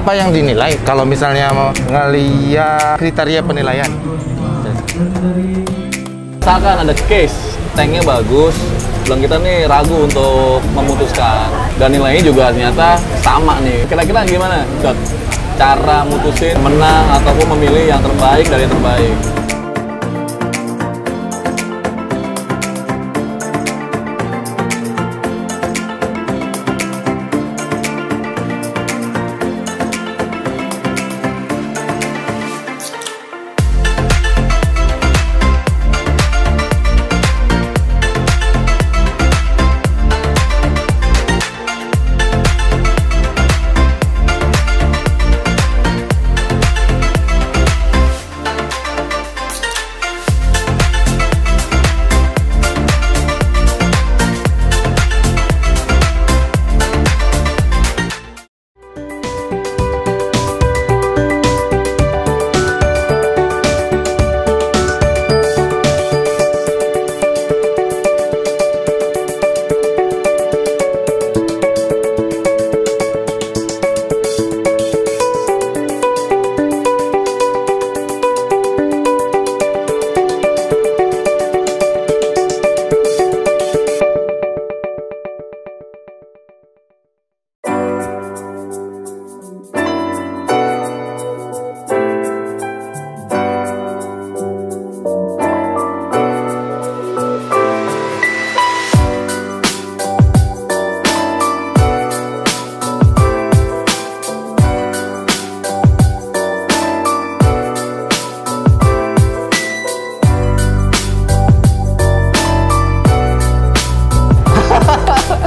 Apa yang dinilai kalau misalnya mau ngeliat kriteria penilaian? Misalkan ada case, tanknya bagus, bilang kita nih ragu untuk memutuskan. Dan nilainya juga ternyata sama nih. Kira-kira gimana, Cot? Cara mutusin menang ataupun memilih yang terbaik dari yang terbaik?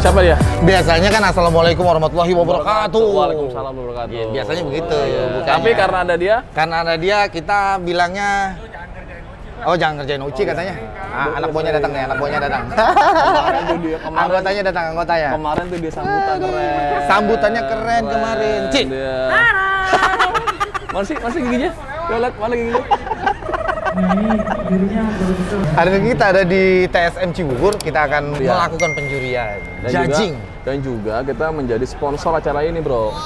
Siapa dia? Biasanya kan assalamualaikum warahmatullahi wabarakatuh. Waalaikumsalam wabarakatuh. Ya, biasanya begitu. Tapi karena ada dia? Karena ada dia, kita bilangnya oh jangan kerjain Uci katanya. Anak buahnya datang nih, anak buahnya datang. Kemarin tuh dia, Anggotanya datang, anggotanya. Kemarin tuh dia sambutan keren. Sambutannya keren kemarin. Cik. Masih giginya? Lihat mana giginya? Hari ini kita ada di TSM Cibubur, kita akan melakukan penjurian, judging. Dan juga kita menjadi sponsor acara ini, bro.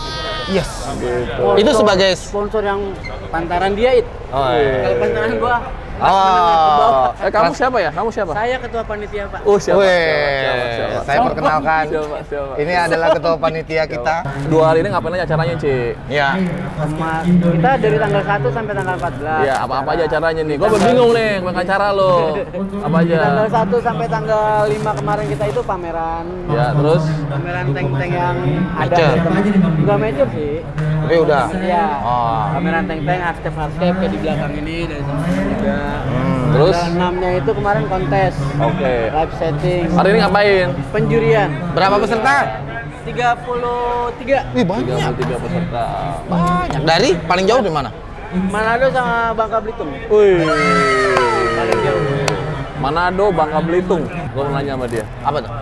Yes. Gitu. Itu sebagai sponsor yang pantaran dia itu. Oh, iya. Kalau pantaran gua. Oh. Kamu siapa ya? Kamu siapa? Saya ketua panitia, Pak. Oh, siapa? Siapa? Saya perkenalkan. Siapa? Ini adalah ketua panitia kita. 2 hari ini ngapain aja acaranya, Ci? Ya. Kita dari tanggal 1 sampai tanggal 14. Iya, apa-apa aja acaranya nih. Gua bingung nih, dengan acara lo. Apa aja? Tanggal 1 sampai tanggal 5 kemarin kita itu pameran. Ya, terus Pameran tank-tank yang ada. Mature. Enggak major sih. Tapi udah. Iya. Oh. Pameran tank-tank hardscape kayak di belakang ini dari sana juga. Terus? Tanggal 6-nya itu kemarin kontes. Oke. Live setting. Hari ini ngapain? Penjurian. Berapa peserta? 33. Wih, banyak. 33 peserta. Banyak. Dari paling jauh di mana? Manado sama Bangka Belitung. Wih. Paling jauh. Manado, Bangka Belitung. Gua mau nanya sama dia. Apa tuh?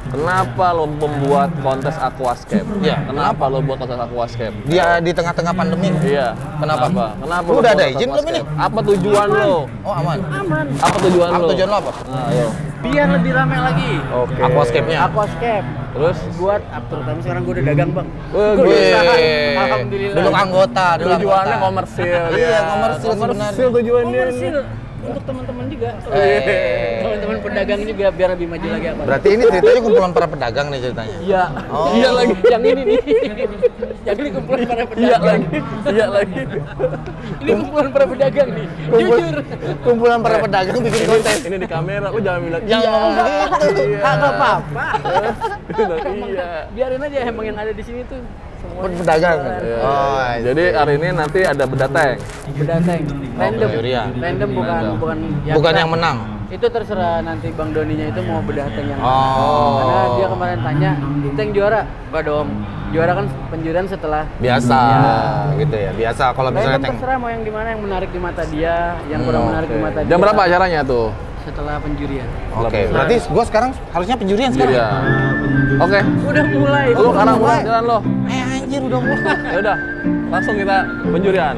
Kenapa lo membuat kontes aquascape? Iya. Kenapa lo buat kontes aquascape? Dia di tengah-tengah pandemi. Iya. Kenapa? Kenapa? Lu lo udah ada buat izin belum ini? aquascape? Apa tujuan lo? Oh, aman. Aman. Apa tujuan Apa lo? tujuan lo apa? Nah, ayo. Biar lebih ramai lagi. Oke. Aquascape-nya. Aquascape. Terus? Buat terutama sekarang gue udah dagang, Bang. Wih, Gua udah usaha. Wih. Alhamdulillah. Dulu anggota, dulu Tujuannya anggota. komersil. Iya, ya. komersil sebenarnya. Komersil tujuannya. Komersil untuk teman-teman juga. Eh. Teman-teman pedagang juga biar lebih maju lagi apa. Berarti ini ceritanya kumpulan para pedagang nih ceritanya. Iya. Oh. Iya lagi. Yang ini nih. Yang ini kumpulan para pedagang. Iya lagi. Iya lagi. Ini kumpulan para pedagang nih. Kumpul- Jujur. Kumpulan para pedagang bikin konten. Ini di kamera, lu jangan bilang Jangan ngomong gitu. Iya. Kagak apa-apa. Iya. Biarin aja emang yang ada di sini tuh semuanya Pedagang. Iya. Oh, Jadi hari ini nanti ada bedah tank. beda tank. Random. penjurian. Random bukan Random. Bukan yang menang. Itu terserah nanti Bang Doninya itu mau bedah tank yang mana. Oh. Karena dia kemarin tanya, tank juara? Enggak dong. Juara kan penjurian setelah Biasa Ya. gitu ya. Biasa kalau misalnya random tank. terserah mau yang di mana yang menarik di mata dia, yang kurang menarik di mata dia. Jam berapa acaranya tuh? Setelah penjurian. Oke, berarti gua sekarang harusnya penjurian sekarang. Iya. Oke. Udah mulai. Lu sekarang mulai jalan lo. Anjir udah mulai. Ya udah. Langsung kita penjurian.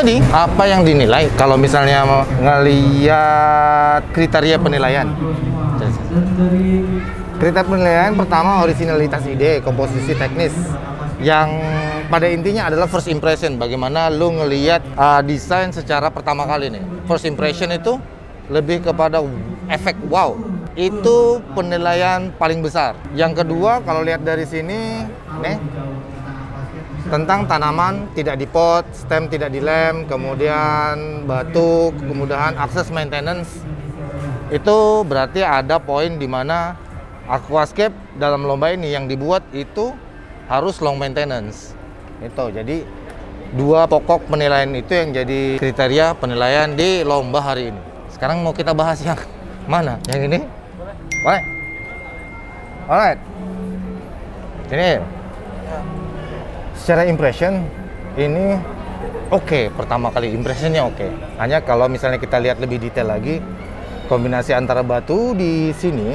Jadi, apa yang dinilai kalau misalnya ngelihat kriteria penilaian? Kriteria penilaian pertama originalitas ide, komposisi teknis. Yang pada intinya adalah first impression, bagaimana lu ngelihat desain secara pertama kali nih. First impression itu lebih kepada efek wow. Itu penilaian paling besar. Yang kedua, kalau lihat dari sini nih, tentang tanaman tidak dipot, stem tidak dilem, kemudian batu, kemudahan akses maintenance. Itu berarti ada poin di mana aquascape dalam lomba ini yang dibuat itu harus long maintenance. Itu jadi dua pokok penilaian itu yang jadi kriteria penilaian di lomba hari ini. Sekarang mau kita bahas yang mana? Yang ini? Boleh? Alright. Ini secara impression ini oke, pertama kali impressionnya oke. Hanya kalau misalnya kita lihat lebih detail lagi, kombinasi antara batu di sini,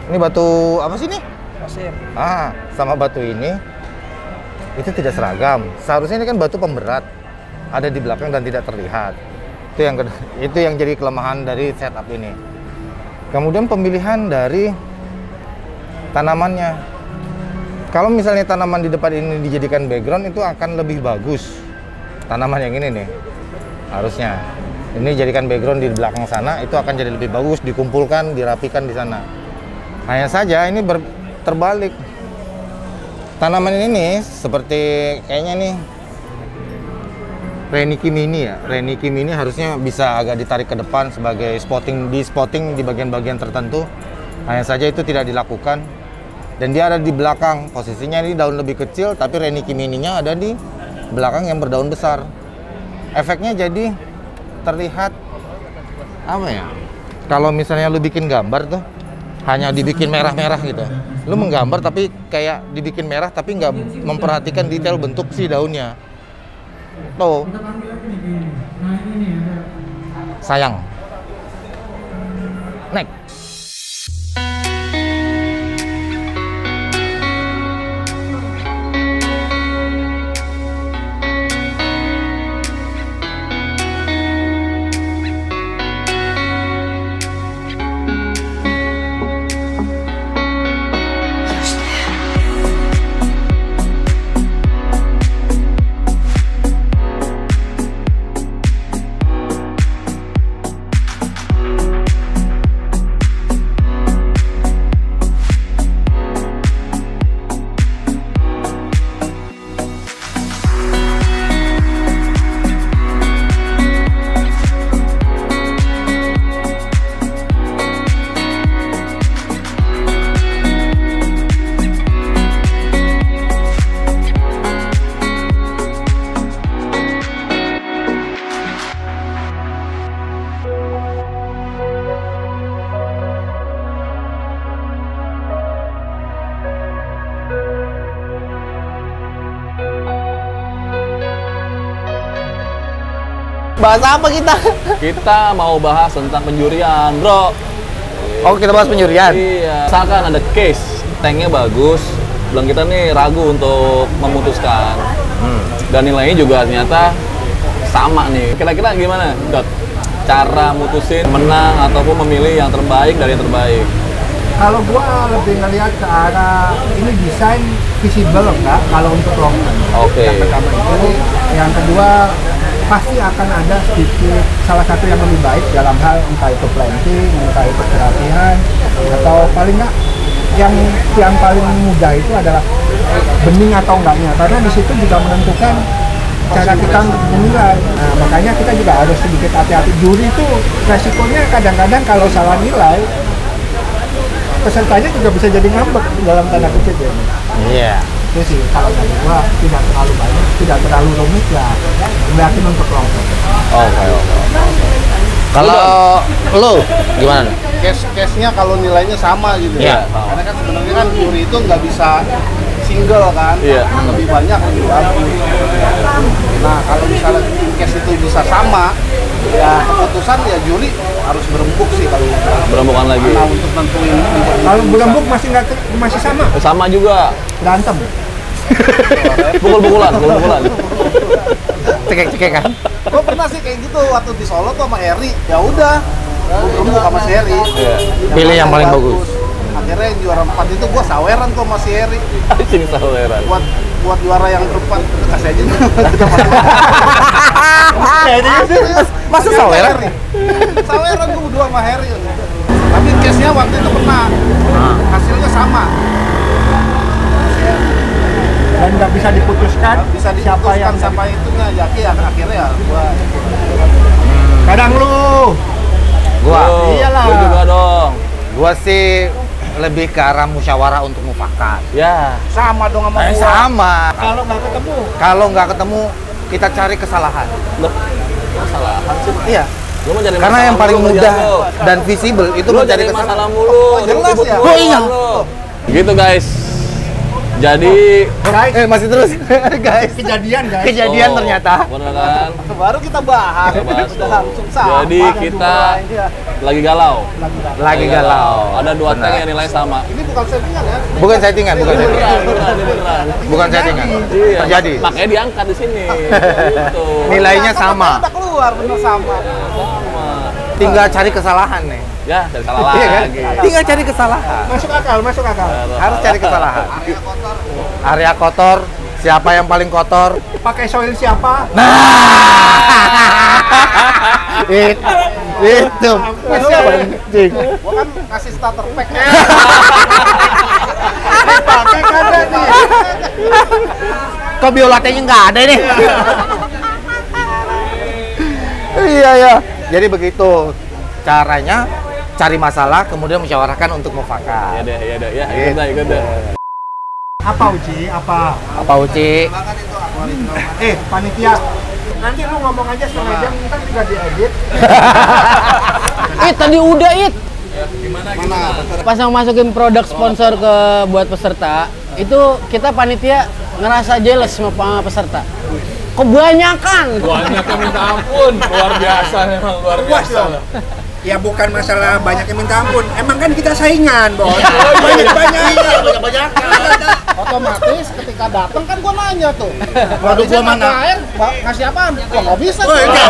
ini batu apa sih ini? Pasir. Sama batu ini itu tidak seragam. Seharusnya ini kan batu pemberat, ada di belakang dan tidak terlihat. Itu yang jadi kelemahan dari setup ini. Kemudian pemilihan dari tanamannya. Kalau misalnya tanaman di depan ini dijadikan background, itu akan lebih bagus. Tanaman yang ini nih, harusnya. Ini jadikan background di belakang sana, itu akan jadi lebih bagus, dikumpulkan, dirapikan di sana. Hanya saja ini terbalik. Tanaman ini seperti kayaknya nih, Reniki Mini ya. Reniki Mini harusnya bisa agak ditarik ke depan sebagai spotting di bagian-bagian tertentu. Hanya saja itu tidak dilakukan. Dan dia ada di belakang, posisinya ini daun lebih kecil, tapi Reniki Mininya ada di belakang yang berdaun besar. Efeknya jadi terlihat apa ya? Kalau misalnya lu bikin gambar tuh hanya dibikin merah-merah gitu. Lu menggambar tapi kayak dibikin merah tapi nggak memperhatikan detail bentuk si daunnya. Tuh. Sayang. Next. Bahas apa kita? Kita mau bahas tentang penjurian, bro. Oh, kita bahas penjurian? Iya. Misalkan ada case, tanknya bagus, bilang kita nih ragu untuk memutuskan. Dan nilainya juga ternyata sama nih. Kira-kira gimana, Dot? Cara mutusin menang ataupun memilih yang terbaik dari yang terbaik? Kalau gua lebih ngelihat ke arah ini desain visible enggak kalau untuk long term. Oke. Yang pertama itu, yang kedua pasti akan ada sedikit salah satu yang lebih baik dalam hal entah itu planting, entah itu kerapihan, atau paling nggak yang paling mudah itu adalah bening atau enggaknya, karena di situ juga menentukan cara kita menilai. Nah, makanya kita juga harus sedikit hati-hati. Juri itu resikonya kadang-kadang kalau salah nilai, pesertanya juga bisa jadi ngambek dalam tanda kutip ya. Iya. Itu sih kalau dari gua tidak terlalu banyak, tidak terlalu rumit ya. Yakin untuk kelompok. Oke. Kalau lo gimana? Case-nya kalau nilainya sama gitu Iya. ya. Karena kan sebenarnya kan juri itu nggak bisa single kan, Iya. lebih banyak lebih bagus. Nah kalau misalnya case itu bisa sama, ya keputusan ya juri harus berembuk sih kalau Berembukan lagi. Nah untuk nentuin Kalau berembuk masih sama, Sama juga. berantem. Pukul-pukulan. Cekek kan? Gue pernah sih kayak gitu waktu di Solo tuh sama Heri. Ya udah, gue berembuk sama si Heri. Iya. Pilih yang paling bagus. Akhirnya yang juara 4 itu gue saweran tuh sama si Heri. Sini saweran. Buat juara yang berempat, kasih aja nih. Masa saweran? Saweran gue berdua sama Heri. Tapi case-nya waktu itu pernah. Hasilnya sama. Dan nggak bisa diputuskan Bisa siapa yang siapa itunya. Jadi ya akhirnya ya gue kadang lu. Gua Iyalah. Gua juga dong. Gua sih lebih ke arah musyawarah untuk mufakat. Ya. sama dong sama gua. Sama. Kalau nggak ketemu Kalau nggak ketemu, kita cari kesalahan. Loh, kesalahan sih. Iya. Lu mau cari Karena masalah yang paling mulu, mudah Jago. dan visible itu Lu mencari cari kesalahan. masalah mulu. jelas ribut ya? mulu, Oh, iya. lu. Gitu guys. Jadi guys, Masih terus, guys. kejadian guys. Kejadian oh, ternyata. bener kan? Baru kita bahas. Kita bahas Udah tuh. langsung sama. Jadi kita lagi galau. Lagi galau. Ada dua Benar. tank yang nilai sama. Ini bukan settingan ya. Bukan settingan, bukan settingan. Beneran. Bukan settingan. Iya. Terjadi. Makanya diangkat di sini. Gitu. Nilainya sama. Udah keluar bener sama. Sama. Tinggal cari kesalahan nih. Ya, dari salah Iya kan? lagi. Tinggal cari kesalahan. Masuk akal, masuk akal. Harus cari kesalahan. Area kotor, siapa yang paling kotor? Pakai soil siapa? Itu penting. Gua kan ngasih starter pack. Pakai kada nih. Kok biolatenya nggak ada nih? Iya ya. Jadi begitu caranya, cari masalah kemudian musyawarahkan untuk mufakat. Iya deh. Ya, Gitu. ikut deh. Apa Uci? Apa? Apa Uci? Panitia. Nanti lu ngomong aja setengah jam, ntar juga diedit. Tadi udah Mana? pas masukin produk sponsor ke buat peserta, itu kita panitia ngerasa jealous sama peserta. Kebanyakan. Banyak yang minta ampun, luar biasa memang luar biasa. Ya bukan masalah banyak yang minta ampun, emang kan kita saingan, Bos. Banyak-banyak. Otomatis ketika datang kan gua nanya tuh. Waduh, gua mana? Air, ngasih apaan? Wah, nggak bisa. Oh, iya.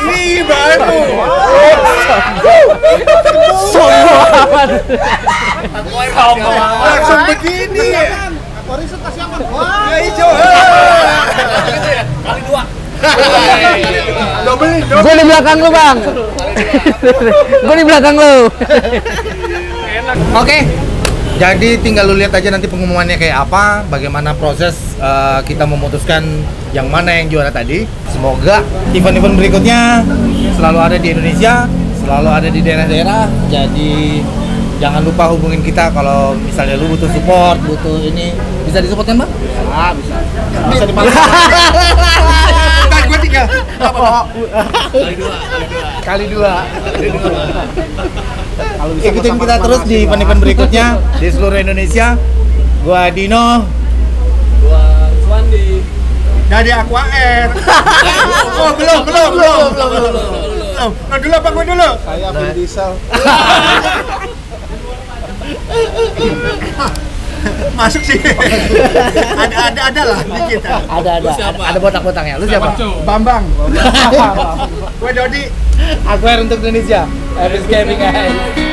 Ini baru. Langsung begini. Korisut kasih apa? Wah, Hijau. Kali dua. Dobelin. Gue di belakang lu, Bang. Gue di belakang lu. Oke. Jadi tinggal lu lihat aja nanti pengumumannya kayak apa, bagaimana proses kita memutuskan yang mana yang juara tadi. Semoga event-event berikutnya selalu ada di Indonesia, selalu ada di daerah-daerah. Jadi jangan lupa hubungin kita kalau misalnya lu butuh support, butuh ini. Bisa disupport kan, Bang? bisa. Bisa dipakai. Kan gue tinggal. Kali dua. Ikutin kita terus di event-event berikutnya di seluruh Indonesia. Gua Dino. Gua Swandi. Dari Aqua Air. Oh, belum. Lo dulu apa gue dulu? Saya Vin Diesel. Masuk sih. Ada lah dikit. Ada botak-botaknya. Lu siapa? Bambang. Gue Dodi. Aku untuk Indonesia. Habis gaming guys.